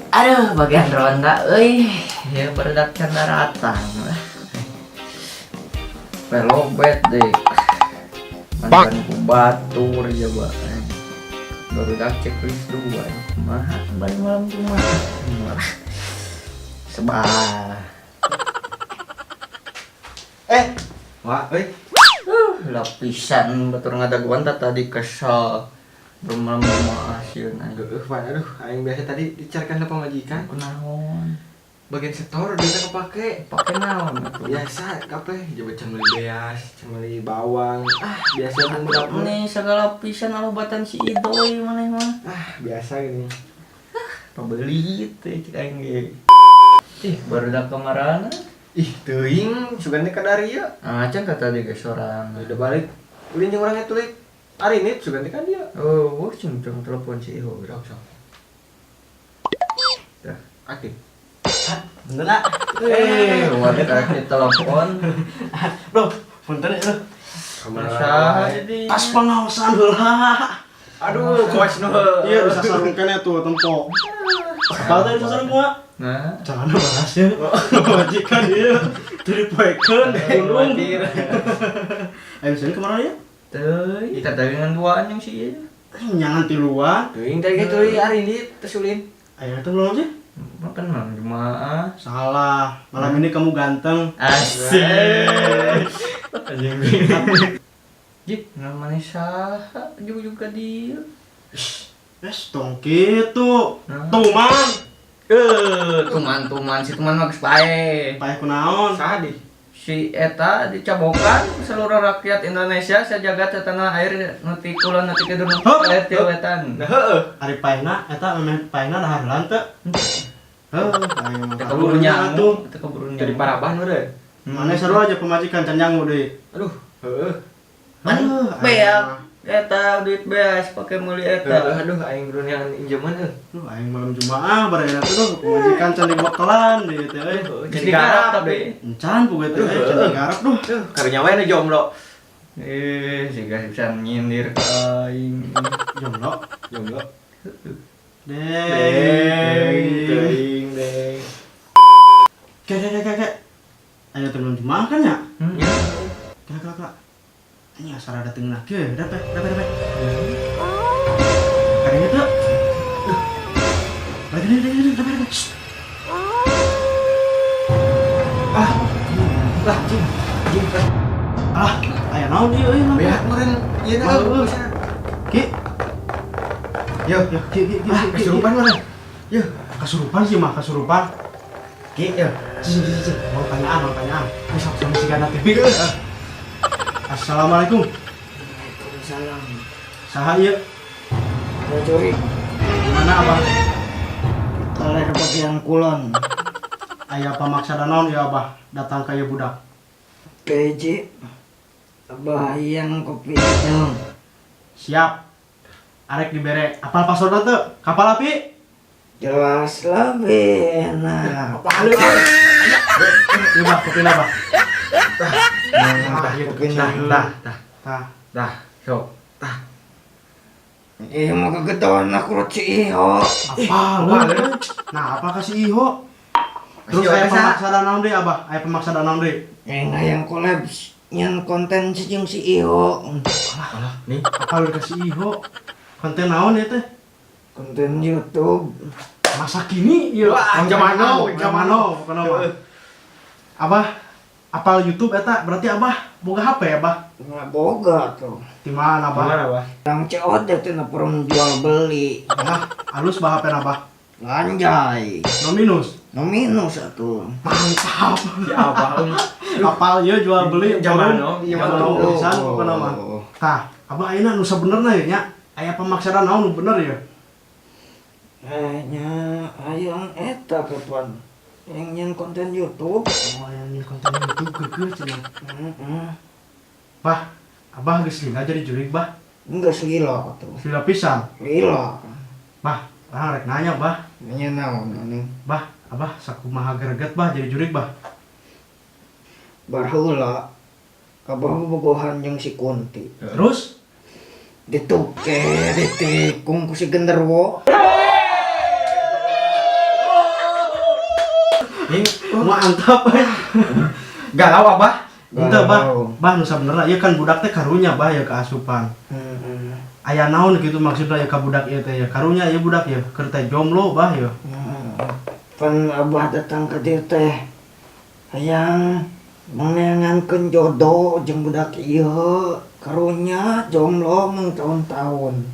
Aduh, bagian ronda, ya beredak daratan. Pelobet deh. Mantan ku batur ya, Pak. Baru dak checklist 2. Mah, balik malam cuma. Sebah. Wah, Lapisan batur ngadaguan tadi kesel. Belum malam hasil aja. aduh, aing biasa tadi dicarikan ke pemajikan. Kunaon? Bagian setor dia kepake. Pakai naon atuh? Biasa, kape, coba can beli beas, can beli bawang. Biasa bumbu dapur. Nih segala pisan alobatan si Idoy maneh mah. Biasa gini. Pembeli teh cik aing ge. Baru dak kamarana. Teuing, sugande ka dari ya. Acan kata dia ge sorang. Udah balik. Ulin jeung urang tulik. Ari ini sugande ka dia. Oh, cung telepon si Iho. Sok. Dah. Aktif. Bener nak? Waduh kaki telepon. Bro, punten ya. Masa jadi. Tas pengawasan heula. Aduh, koes nu. Iya, bisa sarungkan ya tuh tempo. Apa tadi sarung gua? Nah, Jangan bahas ya. Majikan dia. Teu dipoekeun gunung. Ayo sini kemana ya? teuy kata dengan duaan yang si ieu. Nyangan tiluan. Teuing tadi ge teuing ari ini tes ulin. Ayo itu belum sih? Makan mang jemaah. Salah. Malam ini kamu ganteng. Asik. Anjing. Jip, namanya saha juga dia. Yes, tong kitu. Nah. Tuman. Tuman si teman mah geus bae. Paeh kunaon? Saha di? Si eta dicabokan seluruh rakyat Indonesia sajagat tanah air nuti kulon nuti kidul nuti air ti wetan. Heeh. Ari paehna eta memeh paehna dahar lante. Ayo Teu keburu nyamuk, teu keburu Jadi nyamuk. paraban we. Mana seru aja pemajikan can nyangu deui. Aduh, heeh. Beak, eta duit beas pake meuli eta. Aduh, aing berunian injeman euy. Duh, aing malam Jumaah bareng tuh pemajikan can dibotolan di teh euy. Jadi garap tapi. Encan puguh teh can digarap duh. Karunya we nu jomblo. Siga bisa nyindir ka aing. Jomblo. Jomblo. Deng. Kek. Ayo temen Jumaah kan ya? Ya. Kak. Ini asal ada tengah ke, dapat. Kadangnya tuh. Lagi dapat. Lah, jing. Ayo naon ieu euy. Beak meureun ieu na. Ki. Yo, Ki. kesurupan meureun. Yo, Kasurupan sih mah, kasurupan. ki yo. Cing. Mau tanyaan. Besok sama si Gana TV. Assalamualaikum. Waalaikumsalam. Saha ieu? Ya curi. Mana abah? Kaler bagian kulon. Aya pamaksana naon ieu abah datang ka ieu budak? PJ. Bayang kopi jeung. Siap. Arek dibere. Apal passwordna teu? Kapal api? Jelas lebih enak. Apal ieu? Ieu bah kopina bah. Dah, sok. Mau kegedean aku ci Iho. Apal? Nah, apa kasih Iho? Terus aya pemaksana naon deui abah? Aya pemaksana naon deui? Yang collab nyan konten si jeung si Iho. Alah, nih. Apal kasih Iho? Konten naon ieu teh? Konten YouTube. Masa kini ieu. Wah, zaman now. Kono mah. Abah apal YouTube eta berarti abah boga HP ya, Abah? Nggak boga tuh. Di mana, Abah? Gimana, Bah? Yang COD itu na forum jual beli. Ah, halus bah HP Abah. Lanjai. No minus. No minus atuh. Mantap. Si Abah. Apal ieu jual beli Zaman forum. now, iya Zaman betul. now pisan pokona mah. Tah, Abah ayeuna nu sabenerna ieu nya. Aya pemaksana naon nu bener ya? Kayaknya ayang eta kapan yang nyen konten YouTube. Oh, yang ini konten YouTube geus cenah. Heeh. Bah, Abah geus lila jadi jurig, Bah. Enggak segila tuh. Lila pisan. Gila. Bah, orang rek nanya, Bah. Nya naon anu. Bah, Abah sakumaha greget, Bah, jadi jurig, Bah. Baheula kabahu bogohan jeung si Kunti. Terus Dituke, ditikung ku si genderwo. Ini mantap. Galau abah. Ente bah, nu sabenerna ieu kan budak teh karunya bah ya keasupan. Aya naon gitu maksudna ya ka budak ieu teh ya. Karunya ieu budak ya keur teh jomblo bah ya. Pan abah datang ke dieu teh hayang menengankeun jodoh jeung budak ieu karunya jomblo mung tahun-tahun.